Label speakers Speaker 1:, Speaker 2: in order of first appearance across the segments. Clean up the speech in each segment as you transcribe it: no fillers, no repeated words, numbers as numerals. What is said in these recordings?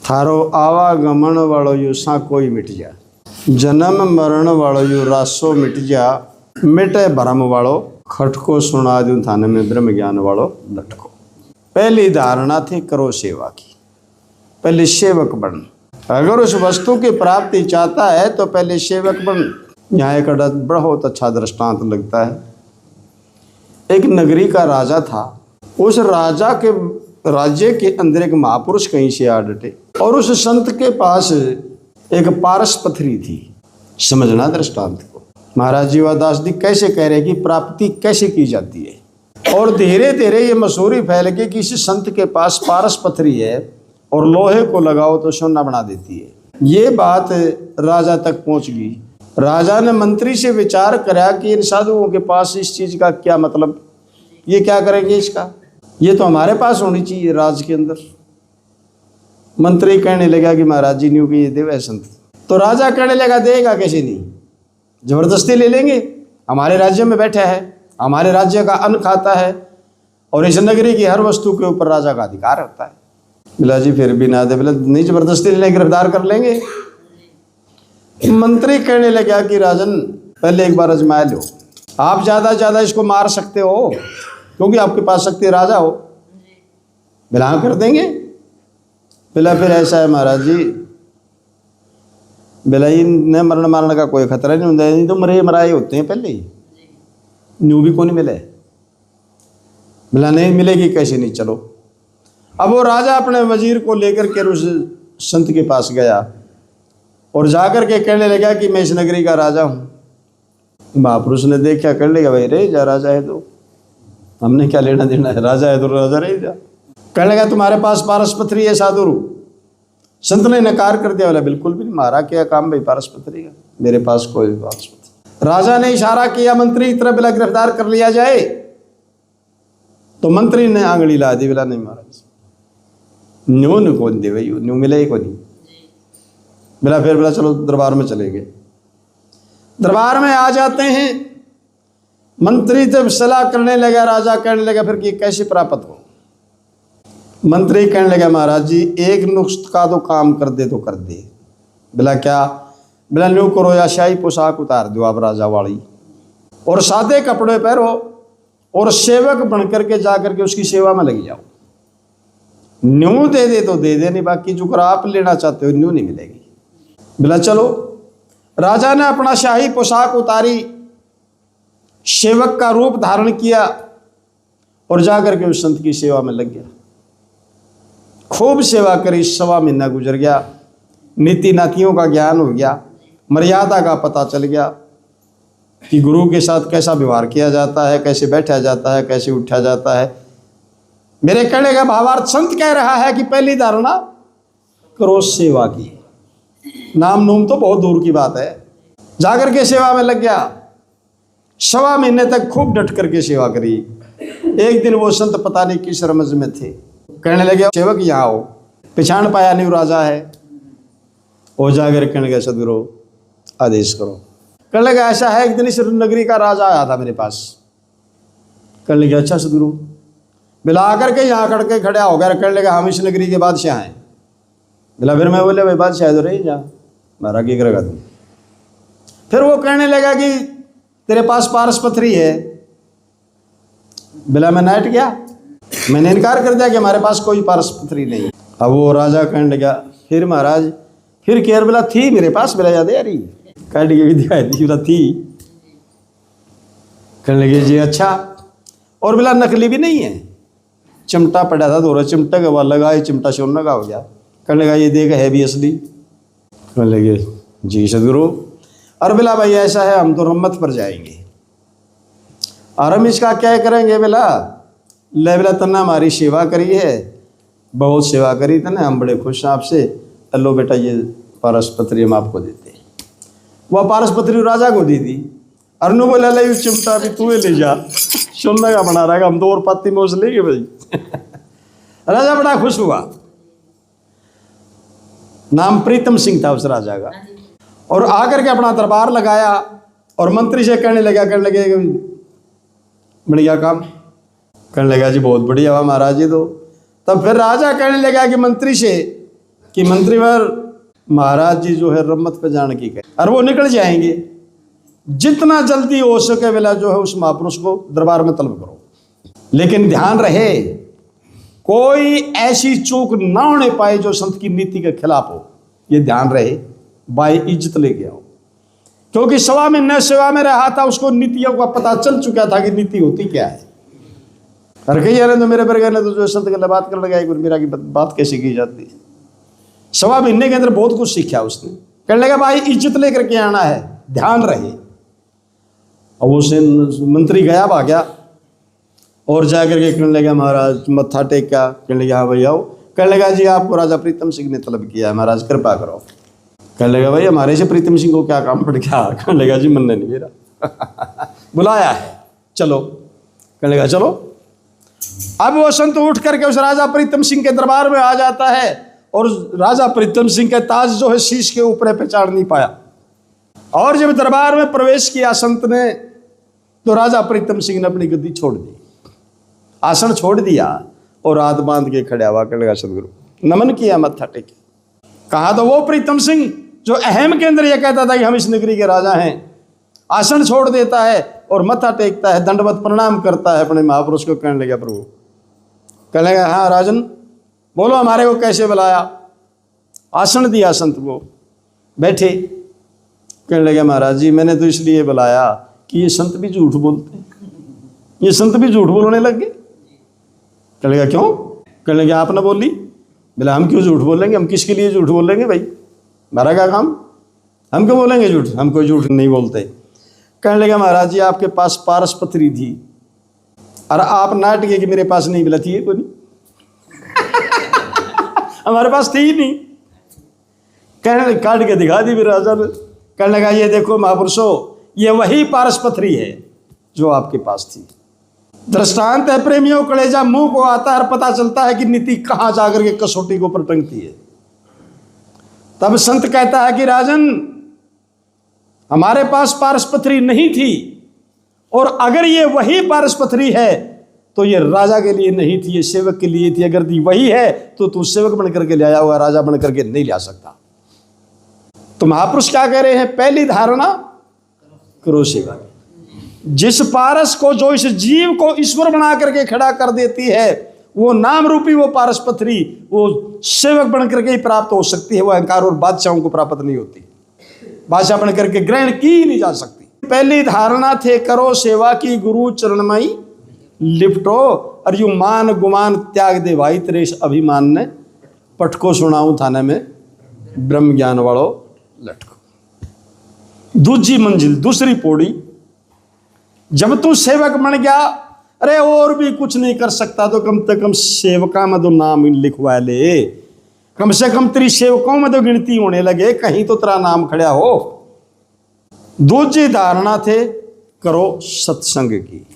Speaker 1: थारो आवागमन वालो यू सांको ही मिट जा, जन्म मरण वालो यू रासो मिट जा, मिटे भरम वालो खटको सुना दूं थाने में ब्रह्म ज्ञान वालो लटको। पहली धारणा थी करो सेवा की, पहले सेवक बन। अगर उस वस्तु की प्राप्ति चाहता है तो पहले सेवक बन। यहाँ एक बहुत अच्छा दृष्टांत लगता है। एक नगरी का राजा था, उस राजा के राज्य के अंदर एक महापुरुष कहीं से आ डटे और उस संत के पास एक पारस पथरी थी। समझना दृष्टांत को। महाराज जीवादास जी कैसे कह रहे कि प्राप्ति कैसे की जाती है, और धीरे धीरे ये मसूरी फैल गई कि इस संत के पास पारस पथरी है और लोहे को लगाओ तो सोना बना देती है। ये बात राजा तक पहुंच गई। राजा ने मंत्री से विचार करा कि इन साधुओं के पास इस चीज का क्या मतलब, ये क्या करेंगे इसका, ये तो हमारे पास होनी चाहिए राज के अंदर। मंत्री कहने लगा कि महाराज जी न्यू की ये देव है संत। तो राजा कहने लगा देगा कैसे नहीं, जबरदस्ती ले लेंगे, हमारे राज्य में बैठा है, हमारे राज्य का अन्न खाता है और इस नगरी की हर वस्तु के ऊपर राजा का अधिकार होता है। बोला जी फिर भी ना दे, बोला नहीं जबरदस्ती ले गिरफ्तार कर लेंगे। मंत्री कहने लगा कि राजन पहले एक बार आजमा लो, आप ज्यादा से ज्यादा इसको मार सकते हो क्योंकि आपके पास शक्ति राजा हो। बिला कर देंगे। बिला फिर ऐसा है महाराज जी, बिलाई ने मरण मारने का कोई खतरा नहीं होता, नहीं तो मरे मराए होते हैं पहले ही, न्यू भी को नहीं मिले। बिला नहीं मिलेगी कैसे नहीं, चलो। अब वो राजा अपने वजीर को लेकर के उस संत के पास गया और जाकर के कहने लगा कि मैं इस नगरी का राजा हूँ। महापुरुष ने देखा, कहने लगा भाई रह जा, राजा है तो हमने क्या लेना देना है, राजा है तो राजा रह जा। कहने लगा तुम्हारे पास पारस पथरी है साधुरु। संत ने नकार कर दिया, बोला बिल्कुल भी नहीं, मारा क्या काम भाई पारस पथरी का, मेरे पास कोई पारस पथरी। राजा ने इशारा किया मंत्री की तरफ, बिला गिरफ्तार कर लिया जाए। तो मंत्री ने आंगली ला दी, बोला नहीं महाराज न्यू न कौन दे भाई, न्यू मिले ही को नहीं। बोला फिर बोला चलो दरबार में चले गए। दरबार में आ जाते हैं, मंत्री जब सलाह करने लगा, राजा कहने लगा फिर कि कैसे प्राप्त हो। मंत्री कहने लगा महाराज जी एक नुस्ख का तो काम कर दे तो कर दे। बोला क्या। बोला न्यू करो या शाही पोशाक उतार दो आप राजा वाली और सादे कपड़े पहनो और सेवक बन करके जा करके उसकी सेवा में लग जाओ। न्यू दे दे तो दे दे, नहीं बाकी जो कर आप लेना चाहते हो न्यू नहीं मिलेगी। बोला चलो। राजा ने अपना शाही पोशाक उतारी, सेवक का रूप धारण किया और जाकर के उस संत की सेवा में लग गया। खूब सेवा करी, 1.25 महीना गुजर गया। नीति नातियों का ज्ञान हो गया, मर्यादा का पता चल गया कि गुरु के साथ कैसा व्यवहार किया जाता है, कैसे बैठा जाता है, कैसे उठा जाता है। मेरे कहने का भावार्थ संत कह रहा है कि पहली धारणा करो सेवा की, नाम नूम तो बहुत दूर की बात है। जाकर के सेवा में लग गया, 1.25 महीने तक खूब डट करके सेवा करी। एक दिन वो संत पता नहीं किस रमज में थे, कहने लगे सेवक यहाँ आओ। पहचान पाया नहीं राजा है। वो जाकर कहने लगे सदगुरु आदेश करो। कहने लगे ऐसा है एक दिन इस नगरी का राजा आया था मेरे पास। कहने लगे अच्छा सदगुरु। मिला आकर के यहाँ करके खड़ा हो गया, कहने लगा हम इस नगरी के बादशाह हैं। मिला फिर मैं बोले भाई बादशाह तो रही जा, मारा क्या करेगा तुम। फिर वो कहने लगा कि तेरे पास पारस पथरी है। बिला मैं नाइट गया, मैंने इनकार कर दिया कि हमारे पास कोई पारस पथरी नहीं। अब वो राजा कहने लगा फिर महाराज फिर केयर। बोला थी मेरे पास। बोला याद है यारी कहने लगी दिखाई दी। बोला थी। कहने लगे जी अच्छा। और बोला नकली भी नहीं है, चिमटा पड़ा था दोनों, चिमटा का लगा, चिमटा सोना का हो गया। कहने लगा ये देख है भी असली। कहने लगे जी सदगुरु। और बोला भाई ऐसा है हम तो रम्मत पर जाएंगे और हम इसका क्या करेंगे। बोला ले बोला तन्ना हमारी सेवा करी है, बहुत सेवा करी तने, हम बड़े खुश हैं आपसे। लो बेटा ये पारस पथरी हम आपको देते हैं। वह पारस पथरी राजा को दी थी। अरनू बोला ले चिमटा भी तू ले जा, सोना का बना रहेगा, हम तो और पत्ती मोस लेंगे भाई। राजा बड़ा खुश हुआ। नाम प्रीतम सिंह था उस राजा का। और आकर के अपना दरबार लगाया और मंत्री से कहने लगे बढ़िया काम। कहने लगा जी बहुत बढ़िया हुआ महाराज जी। तो तब फिर राजा कहने लगा कि मंत्री से कि मंत्रीवर महाराज जी जो है रम्मत पे जाने की कहे और वो निकल जाएंगे। जितना जल्दी हो सके वेला जो है उस महापुरुष को दरबार में तलब करो, लेकिन ध्यान रहे कोई ऐसी चूक ना होने पाए जो संत की नीति के खिलाफ हो। ये ध्यान रहे, बाई इज्जत लेके आओ, क्योंकि सेवा में न सेवा में रहा था, उसको नीतियों का पता चल चुका था कि नीति होती क्या है। और कई यार तो मेरे पर ने तो जो संत के बात कर लगा मेरा की बात कैसे की जाती है। सवा महीने के अंदर बहुत कुछ सीखा उसने। कहने लगा भाई इज्जत लेकर के आना है, ध्यान रहे। और उसे मंत्री गया भाग्या और जाकर के कहने लगा महाराज मत्था टेक का। कहने लगा हाँ भाई आओ। कहने लगा जी आपको राजा प्रीतम सिंह ने तलब किया है, महाराज कृपा करो। कहने लगा भाई हमारे से प्रीतम सिंह को क्या काम पड़ गया। कहने लगा जी मन ने नहीं मेरा बुलाया है, चलो। कहने लगा चलो। अब वो संत उठ करके उस राजा प्रीतम सिंह के दरबार में आ जाता है और राजा प्रीतम सिंह के ताज जो है शीश के ऊपर पहचान नहीं पाया। और जब दरबार में प्रवेश किया संत ने तो राजा प्रीतम सिंह ने अपनी गद्दी छोड़ दी, आसन छोड़ दिया और हाथ बांध के खड़ा हुआ। कहने लगा सदगुरु नमन किया, मत्था टेके। कहा तो वो प्रीतम सिंह जो अहम के अंदर यह कहता था कि हम इस नगरी के राजा हैं, आसन छोड़ देता है और मत्था टेकता है, दंडवत प्रणाम करता है अपने महापुरुष को। कहने लगा प्रभु, कहने लगा हाँ राजन बोलो हमारे को कैसे बुलाया। आसन दिया संत को, बैठे। कहने लगे महाराज जी मैंने तो इसलिए बुलाया कि ये संत भी झूठ बोलते हैं, ये संत भी झूठ बोलने लग गए। कहने लगा क्यों। कहने लगे आपने बोली। बोला हम क्यों झूठ बोलेंगे, हम किसके लिए झूठ बोलेंगे भाई, हमारा क्या काम, हम क्यों बोलेंगे झूठ, हम कोई झूठ नहीं बोलते। कहने लगे महाराज जी आपके पास पारस पथरी थी और आप नाट गए कि मेरे पास नहीं मिला थी, ये कोई नहीं हमारे पास थी ही नहीं। कहने काट के दिखा दी मेरे राजा ने। कहने लगा ये देखो महापुरुषों ये वही पारस पथरी है जो आपके पास थी। दृष्टांत है प्रेमियों, कलेजा मुंह को आता है और पता चलता है कि नीति कहां जाकर के कसौटी को टंगती है। तब संत कहता है कि राजन हमारे पास पारस पथरी नहीं थी, और अगर ये वही पारस पथरी है तो ये राजा के लिए नहीं थी, ये सेवक के लिए थी। अगर दी वही है तो तू सेवक बनकर के ले आया हुआ, राजा बनकर के नहीं ला सकता। तो महापुरुष क्या कह रहे हैं, पहली धारणा करो सेवा। जिस पारस को जो इस जीव को ईश्वर बना करके खड़ा कर देती है, वो नाम रूपी वो पारस पथरी वो सेवक बनकर के ही प्राप्त हो सकती है। वो अहंकार और बादशाहों को प्राप्त नहीं होती, बादशाह बनकर के ग्रहण की ही नहीं जा सकती। पहली धारणा थे करो सेवा की गुरु चरणमई लिपटो, और यू मान गुमान त्याग दे भाई त्रेस अभिमान ने, पटको सुनाऊं थाने में ब्रह्म ज्ञान वालो लटको। दूसरी मंजिल दूसरी पौड़ी, जब तू सेवक बन गया, अरे और भी कुछ नहीं कर सकता तो कम से कम सेवका में तो नाम लिखवा ले, कम से कम तेरी सेवकों में तो गिनती होने लगे, कहीं तो तेरा नाम खड़ा हो। दूसरी धारणा थे करो सत्संग की।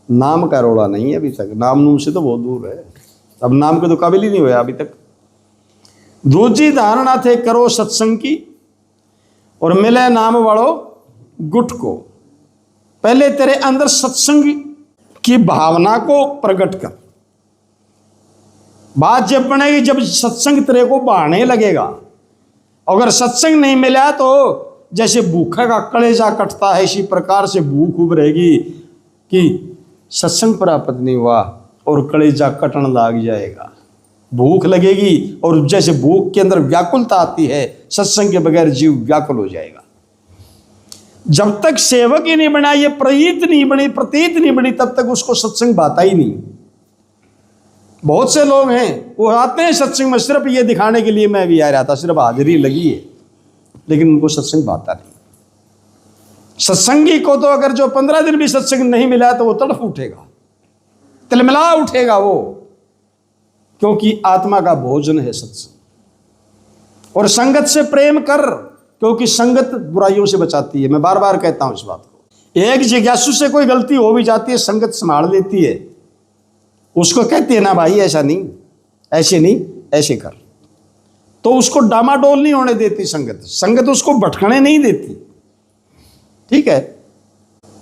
Speaker 1: नाम का रोड़ा नहीं है अभी तक, नाम नूम से तो बहुत दूर है, अब नाम के तो काबिल ही नहीं हुआ अभी तक। दूसरी धारणा थे करो सत्संग की और मिले नाम वालो गुट को। पहले तेरे अंदर सत्संग की भावना को प्रकट कर। बात जब बनेगी जब सत्संग तेरे को बहाने लगेगा। अगर सत्संग नहीं मिला तो जैसे भूखा का कलेजा कटता है, इसी प्रकार से भूख उभरेगी कि सत्संग प्राप्त नहीं हुआ और कलेजा कटन लग जाएगा। भूख लगेगी और जैसे भूख के अंदर व्याकुलता आती है, सत्संग के बगैर जीव व्याकुल हो जाएगा। जब तक सेवक ही नहीं बना, ये प्रतीत नहीं बनी, प्रतीत नहीं बनी, तब तक उसको सत्संग भाता ही नहीं। बहुत से लोग हैं वो आते हैं सत्संग में सिर्फ ये दिखाने के लिए, मैं भी आ रहा था, सिर्फ हाजिरी लगी है, लेकिन उनको सत्संग भाता नहीं। सत्संगी को तो अगर जो 15 दिन भी सत्संग नहीं मिला तो वो तड़फ उठेगा, तिलमिला उठेगा वो, क्योंकि आत्मा का भोजन है सत्संग। और संगत से प्रेम कर, क्योंकि संगत बुराइयों से बचाती है। मैं बार बार कहता हूं इस बात को। एक जिज्ञासु से कोई गलती हो भी जाती है, संगत संभाल लेती है, उसको कहती है ना भाई ऐसा नहीं, ऐसे नहीं, ऐसे कर, तो उसको डामाडोल नहीं होने देती संगत। संगत उसको भटकने नहीं देती, ठीक है।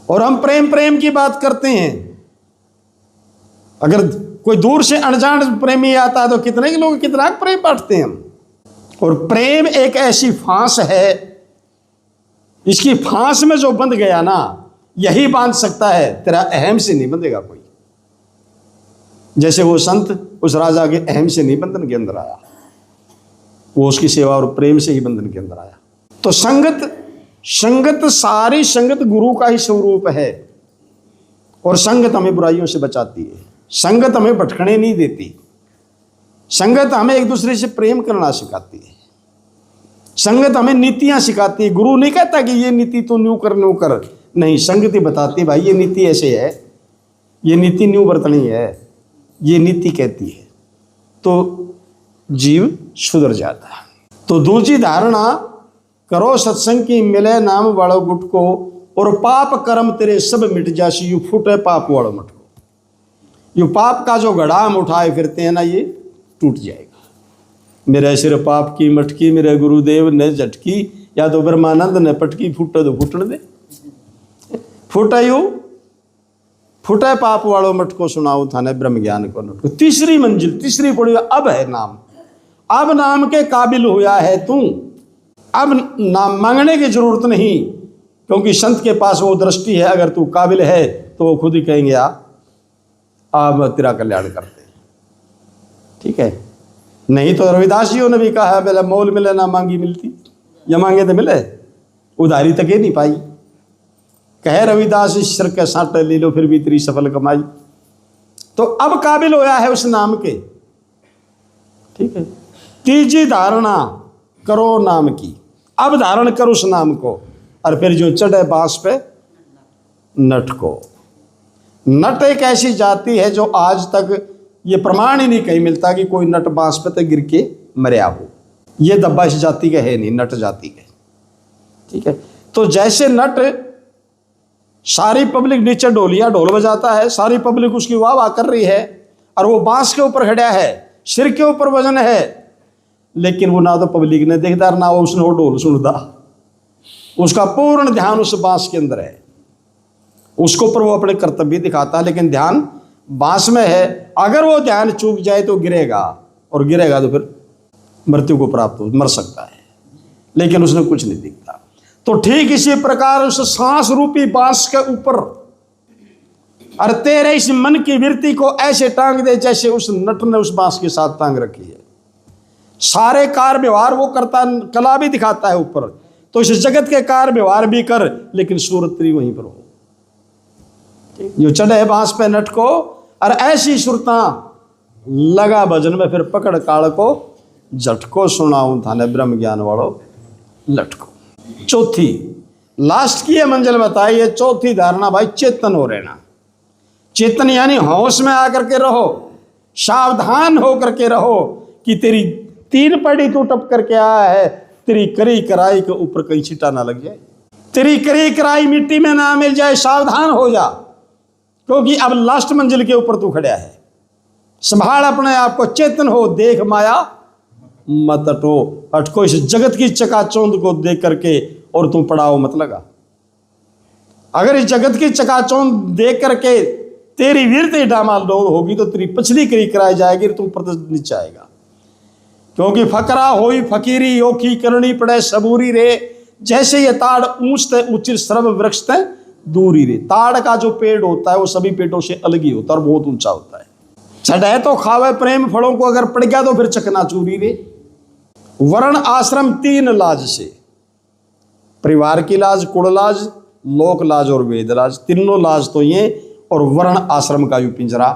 Speaker 1: और हम प्रेम प्रेम की बात करते हैं, अगर कोई दूर से अनजान प्रेमी आता है तो कितने के लोग कितना प्रेम बांटते हैं हम। और प्रेम एक ऐसी फांस है, इसकी फांस में जो बंध गया ना, यही बांध सकता है, तेरा अहम से नहीं बंधेगा कोई। जैसे वो संत उस राजा के अहम से नहीं बंधन के अंदर आया, वो उसकी सेवा और प्रेम से ही बंधन के अंदर आया। तो संगत सारी संगत गुरु का ही स्वरूप है। और संगत हमें बुराइयों से बचाती है, संगत हमें भटकने नहीं देती, संगत हमें एक दूसरे से प्रेम करना सिखाती है, संगत हमें नीतियां सिखाती है। गुरु नहीं कहता कि ये नीति तो न्यू कर, नहीं, संगत ही बताती भाई ये नीति ऐसे है, ये नीति न्यू बरतनी है, ये नीति कहती है, तो जीव सुधर जाता है। तो दूसरी धारणा, करो सत्संग की मिले नाम वालो गुट को, और पाप कर्म तेरे सब मिट जासी, यू फूटे पाप वालो मट को। यू पाप का जो घड़ा हम उठाए फिरते हैं ना, ये टूट जाएगा। मेरे सिर पाप की मटकी, मेरे गुरुदेव ने झटकी, या तो ब्रह्मानंद ने पटकी, फूटे तो फूटने दे। फूटे पाप वालो मट को, सुनाओ थाने ब्रह्म ज्ञान को नट को। तीसरी मंजिल, तीसरी पड़ी अब है नाम। अब नाम के काबिल हुआ है तू, अब नाम मांगने की जरूरत नहीं, क्योंकि संत के पास वो दृष्टि है, अगर तू काबिल है तो वो खुद ही कहेंगे आप तेरा कल्याण करते हैं, ठीक है। नहीं तो रविदास जी ने भी कहा है, पहले मोल मिले ना मांगी मिलती, या मांगे तो मिले, उधारी तक ही नहीं पाई। कहे रविदास ईश्वर के साथ ले लो फिर भी तेरी सफल कमाई। तो अब काबिल होया है उस नाम के, ठीक है। तीसरी धारणा, करो नाम की, अब धारण कर उस नाम को, और फिर जो चढ़े बांस पे नट को। नट एक ऐसी जाति है जो आज तक ये प्रमाण ही नहीं कहीं मिलता कि कोई नट बांस पे तो गिर के मरिया हो। ये दब्बा इस जाति का है नहीं, नट जाति का, ठीक है। तो जैसे नट, सारी पब्लिक नीचे ढोलिया ढोल बजाता है, सारी पब्लिक उसकी वाह वाह कर रही है, और वो बांस के ऊपर खड़ा है, सिर के ऊपर वजन है, लेकिन वो ना तो पब्लिक ने देखता ना वो उसने वो ढोल सुनता, उसका पूर्ण ध्यान उस बांस के अंदर है। उसको ऊपर वो अपने कर्तव्य दिखाता है, लेकिन ध्यान बांस में है। अगर वो ध्यान चूक जाए तो गिरेगा, और गिरेगा तो फिर मृत्यु को प्राप्त हो, मर सकता है, लेकिन उसने कुछ नहीं दिखता। तो ठीक इसी प्रकार उस सांस रूपी बांस के ऊपर, और तेरे इस मन की वृत्ति को ऐसे टांग दे जैसे उस नट ने उस बांस के साथ टांग रखी है। सारे कार व्यवहार वो करता, कला भी दिखाता है ऊपर, तो इस जगत के कार व्यवहार भी कर, लेकिन सूरत तेरी वहीं पर हो। जो चढ़े बांस पे नट को, और ऐसी सुरता लगा भजन में, फिर पकड़ काल को झटको, सुनाऊं थाने ब्रह्म ज्ञान वालो लटको। चौथी, लास्ट की ये मंजिल बताई है, चौथी धारणा भाई, चेतन हो रहना। चेतन यानी होश में आकर के रहो, सावधान हो करके रहो कि तेरी तीन पड़ी तू टप करके आया है, तेरी करी कराई के ऊपर कहीं छींटा ना लग जाए, तेरी करी कराई मिट्टी में ना मिल जाए। सावधान हो जा, क्योंकि अब लास्ट मंजिल के ऊपर तू खड़ा है। संभाल अपने आप को, चेतन हो, देख माया मत अटको। इस जगत की चकाचौंध को देख करके और तू पड़ाव मत लगा। अगर इस जगत की चकाचौंध देख करके तेरी वीरता डामाडोल होगी तो तेरी पछली करी कराई जाएगी, तू ऊपर नीचे आएगा। क्योंकि फकरा होई फकीरी, ओखी करनी पड़े सबूरी रे, जैसे ये ताड़ ऊंचते ऊंची सर्व वृक्ष ते दूरी रे। ताड़ का जो पेड़ होता है वो सभी पेड़ों से अलग ही होता है और बहुत ऊंचा होता है। चढ़े तो खावे प्रेम फलों को, अगर पड़ गया तो फिर चकना चूरी रे। वर्ण आश्रम तीन लाज से, परिवार की लाज, कुल लाज, लोक लाज और वेद लाज, तीनों लाज तो ये। और वर्ण आश्रम का यू पिंजरा,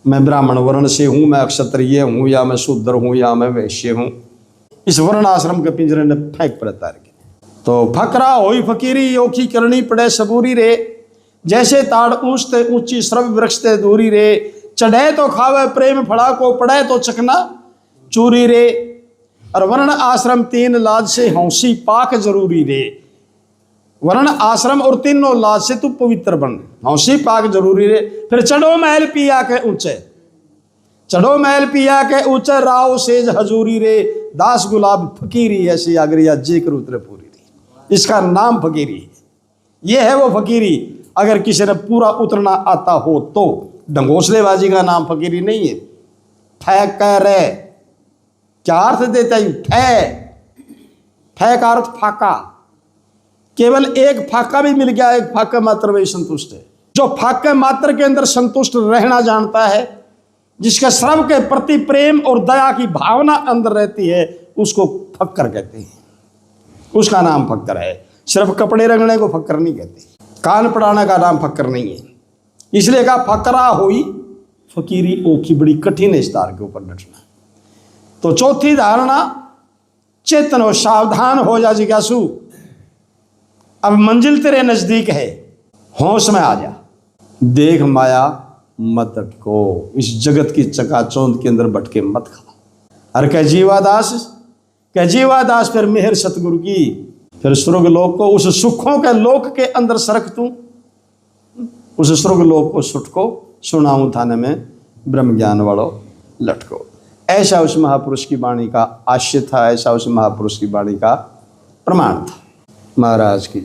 Speaker 1: मैं ब्राह्मण वर्ण से हूं, मैं क्षत्रिय हूं, या मैं शूद्र हूं, या मैं वैश्य हूं, इस वर्ण आश्रम के पिंजरे ने फेंक पड़े तार के। तो फकरा होई फकीरी, ओखी करनी पड़े सबूरी रे, जैसे ताड़ ऊंचते ऊंची सर्व वृक्ष ते दूरी रे। चढ़े तो खावे प्रेम फड़ा को, पड़े तो चकना चूरी रे। और वर्ण आश्रम तीन लाज से हौसी पाक जरूरी रे। वर्ण आश्रम और तीनों लाज से तू पवित्र बन, हौसी पाक जरूरी रे। फिर चढ़ो महल पिया के ऊंचे, चढ़ो महल पिया के ऊंचे, राव सेज हजूरी रे। दास गुलाब फकीरी ऐसी आगरिया जे कर उतरे पूरी रे। इसका नाम फकीरी है। ये है वो फकीरी, अगर किसी ने पूरा उतरना आता हो तो। ढंगोसलेबाजी का नाम फकीरी नहीं है। ठहक रे क्या अर्थ देता है? फै का अर्थ फाका। केवल एक फाका भी मिल गया, एक फाका मात्र में संतुष्ट है। जो फाके मात्र के अंदर संतुष्ट रहना जानता है, जिसका श्रव के प्रति प्रेम और दया की भावना अंदर रहती है, उसको फक्कर कहते हैं। उसका नाम फक्कर है। सिर्फ कपड़े रंगने को फक्कर नहीं कहते, कान पड़ाने का नाम फक्कर नहीं है। इसलिए कहा फकरा हुई फकीरी ओखी, बड़ी कठिन है इस तार के ऊपर डटना। तो चौथी धारणा, चेतन हो, सावधान हो जा जिज्ञासु, अब मंजिल तेरे नजदीक है, होश में आ जा, देख माया मत अटको, इस जगत की चकाचौंध के अंदर भटके मत खा। अरे कह जीवादास फिर मेहर सतगुरु की, फिर स्वर्ग लोक को, उस सुखों के लोक के अंदर सरक तू, उस स्वर्ग लोक को सुटको, सुनाऊं थाने में ब्रह्म ज्ञान वालों लटको। ऐसा उस महापुरुष की वाणी का आशय था, ऐसा उस महापुरुष की वाणी का प्रमाण था। महाराज की